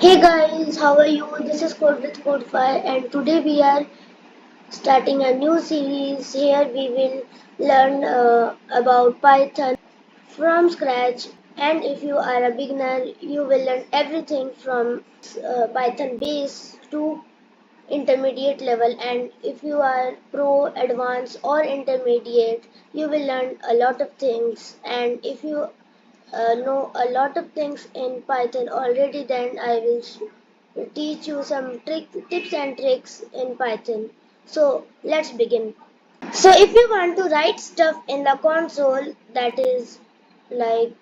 Hey guys, how are you? This is Code with CodeWithCODFY and today we are starting a new series. Here we will learn about Python from scratch, and if you are a beginner, you will learn everything from Python base to intermediate level, and if you are pro, advanced or intermediate, you will learn a lot of things. And if you know a lot of things in Python already, then I will teach you some tips and tricks in Python. So let's begin. So if you want to write stuff in the console, that is like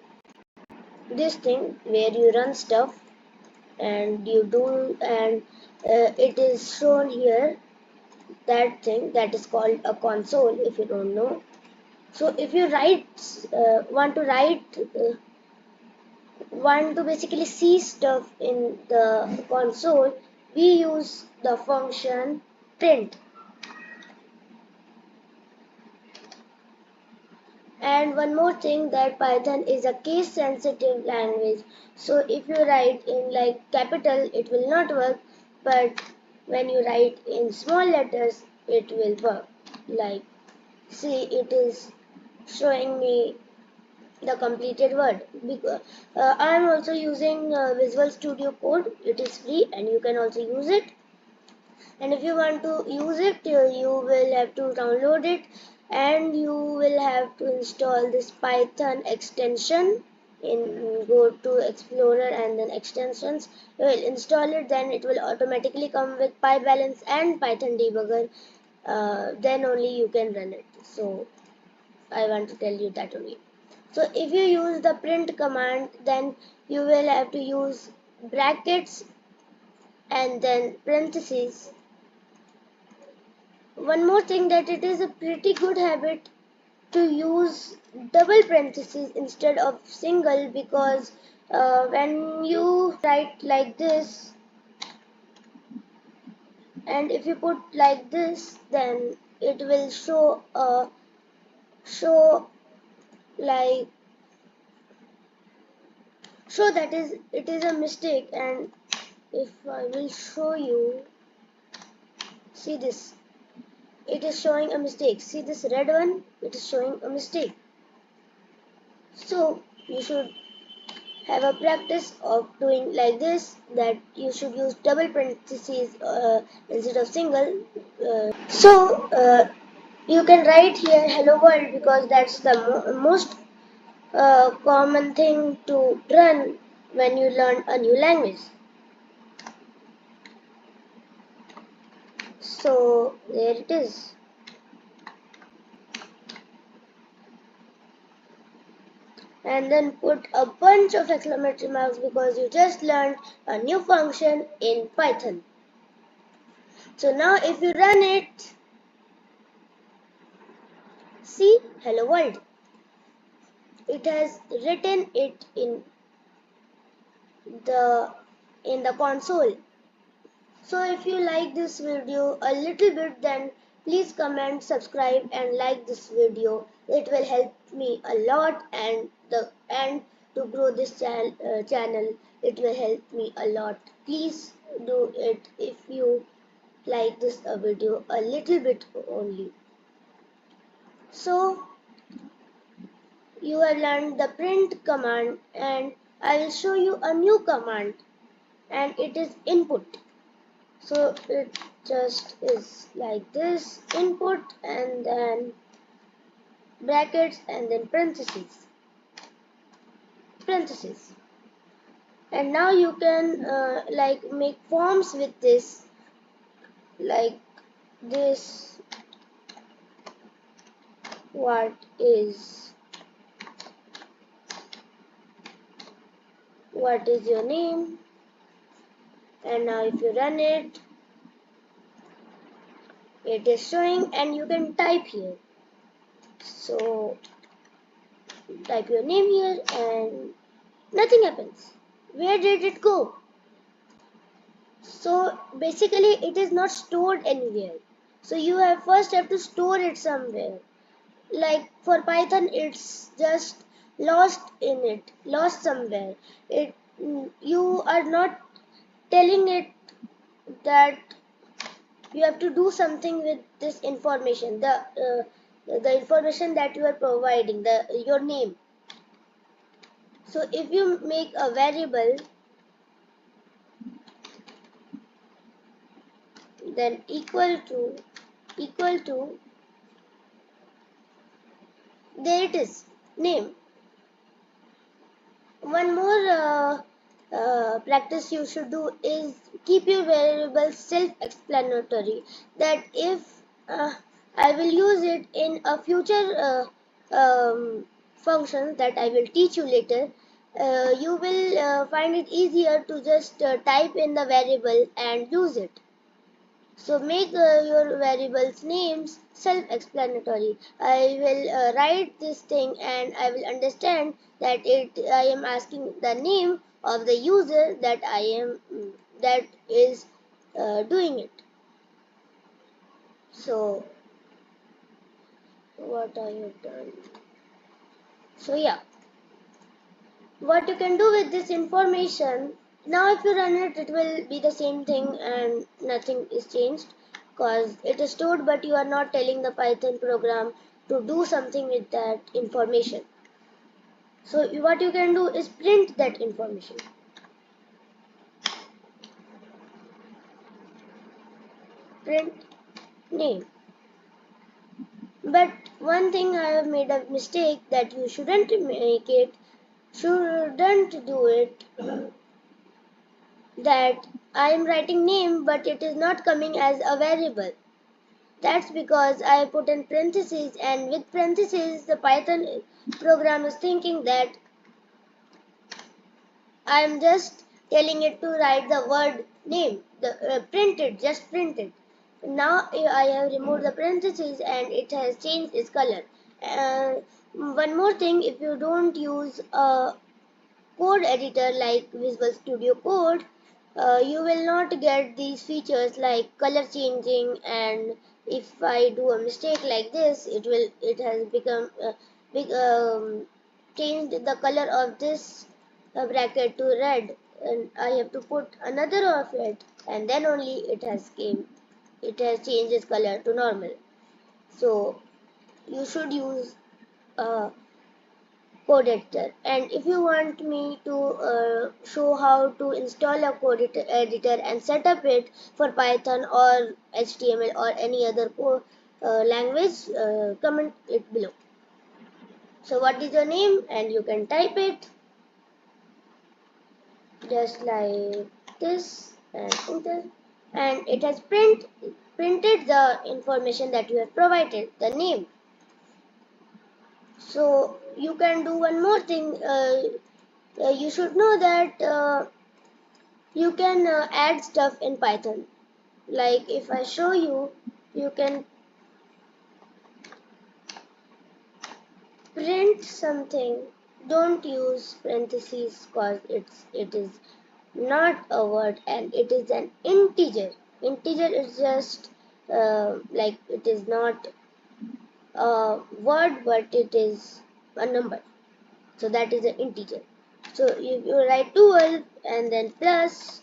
this thing where you run stuff and you do, and it is shown here, that thing that is called a console if you don't know. So if you want to basically see stuff in the console, we use the function print. And one more thing, that Python is a case sensitive language. So if you write in like capital, it will not work, but when you write in small letters, it will work. Like, see, it is showing me the completed word. Because I am also using Visual Studio Code. It is free and you can also use it. And if you want to use it, you will have to download it, and you will have to install this Python extension. Go to Explorer and then extensions. You will install it, then it will automatically come with PyBalance and Python debugger. Then only you can run it. So I want to tell you that only. So if you use the print command, then you will have to use brackets and then parentheses. One more thing, that it is a pretty good habit to use double parentheses instead of single, because when you write like this and if you put like this, then it will show like show that it is a mistake. And if I will show you, see this, it is showing a mistake. See this red one, it is showing a mistake. So you should have a practice of doing like this, that you should use double parentheses instead of single. So you can write here hello world, because that's the most common thing to run when you learn a new language. So there it is. And then put a bunch of exclamatory marks, because you just learned a new function in Python. So now if you run it, see hello world. It has written it in the console. So if you like this video a little bit, then please comment, subscribe and like this video. It will help me a lot, and to grow this channel, it will help me a lot. Please do it if you like this video a little bit only. So you have learned the print command, and I will show you a new command, and it is input. So it just is like this, input and then brackets and then parentheses. And now you can like make forms with this, like this. What is your name? And now if you run it, it is showing, and you can type here. So type your name here and nothing happens. Where did it go? So basically it is not stored anywhere. So you first have to store it somewhere. Like for Python, it's just lost somewhere. You are not telling it that you have to do something with this information, the information that you are providing, your name. So if you make a variable, then equal to, there it is, name. One more practice you should do is keep your variables self-explanatory, that if I will use it in a future function that I will teach you later, you will find it easier to just type in the variable and use it. So make your variables names self-explanatory. I will write this thing and I will understand that I am asking the name of the user that is doing it. So what I have done. So yeah, what you can do with this information, now if you run it, it will be the same thing and nothing is changed because it is stored, but you are not telling the Python program to do something with that information. So what you can do is print that information. Print name. But one thing I have made a mistake, that you shouldn't do it, that I am writing name but it is not coming as a variable. That's because I put in parentheses, and with parentheses the Python program is thinking that I am just telling it to write the word name, print it, just print it. Now I have removed the parentheses and it has changed its color. One more thing, if you don't use a code editor like Visual Studio Code, you will not get these features like color changing, and if I do a mistake like this, it has become changed the color of this bracket to red, and I have to put another of it, and then only it has changed its color to normal. So you should use code editor. And if you want me to show how to install a code editor and set up it for Python or HTML or any other language, comment it below. So what is your name? And you can type it just like this and enter, and it has printed the information that you have provided, the name. So you can do one more thing. You should know that you can add stuff in Python. Like if I show you, you can print something. Don't use parentheses because it is not a word and it is an integer. Integer is just like, it is not a word but it is a number. So that is an integer. So if you write 12 and then plus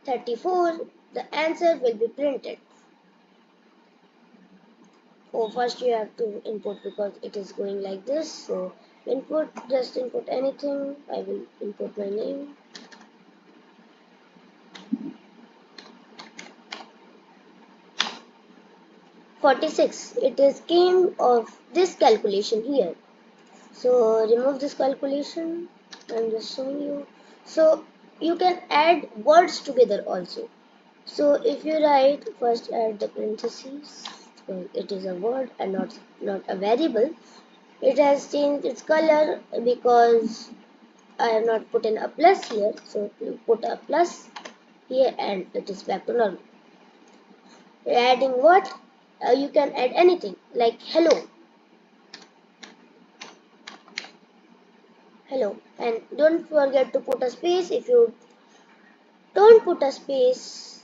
34, the answer will be printed. Oh, first you have to input because it is going like this. So just input anything. I will input my name. $46. It is came of this calculation here. So remove this calculation. I'm just showing you. So you can add words together also. So if you write, first add the parentheses. It is a word and not a variable. It has changed its color because I have not put in a plus here. So you put a plus here and it is back to normal. Adding what? You can add anything like hello. Hello. And don't forget to put a space. If you don't put a space,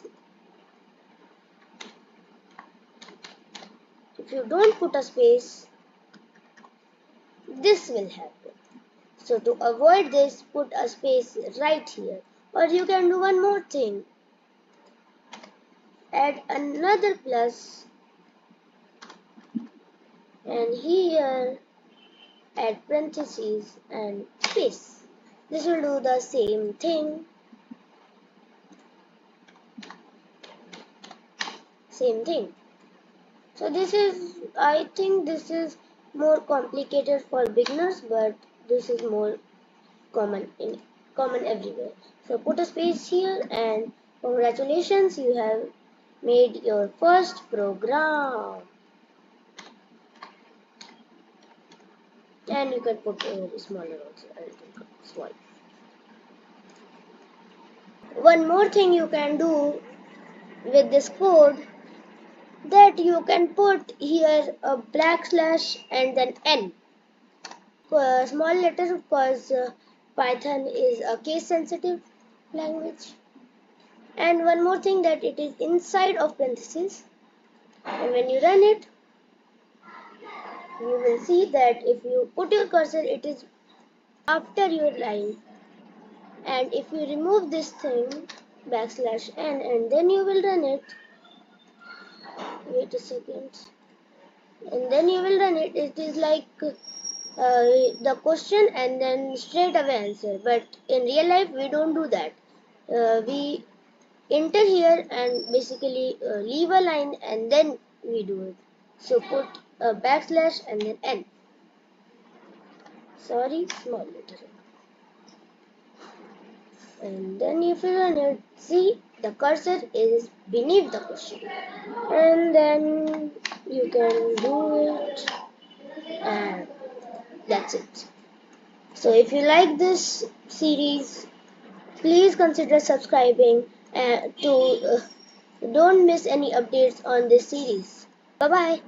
this will happen. So to avoid this, put a space right here. Or you can do one more thing. Add another plus, and here add parentheses and space. This will do the same thing. Same thing. So this is, I think this is more complicated for beginners, but this is more common everywhere. So put a space here, and congratulations, you have made your first program. And you can put a smaller also, a little small. One more thing you can do with this code, that you can put here a backslash and then n. Small letters because Python is a case sensitive language. And one more thing, that it is inside of parentheses, and when you run it, you will see that if you put your cursor, it is after your line, and if you remove this thing backslash n and then you will run it, wait a second, and then you will run it, it is like the question and then straight away answer. But in real life we don't do that. We enter here and basically leave a line and then we do it. So put a backslash and then n. Sorry, small letter. And then if you run it, see the cursor is beneath the question. And then you can do it, and that's it. So if you like this series, please consider subscribing to don't miss any updates on this series. Bye bye.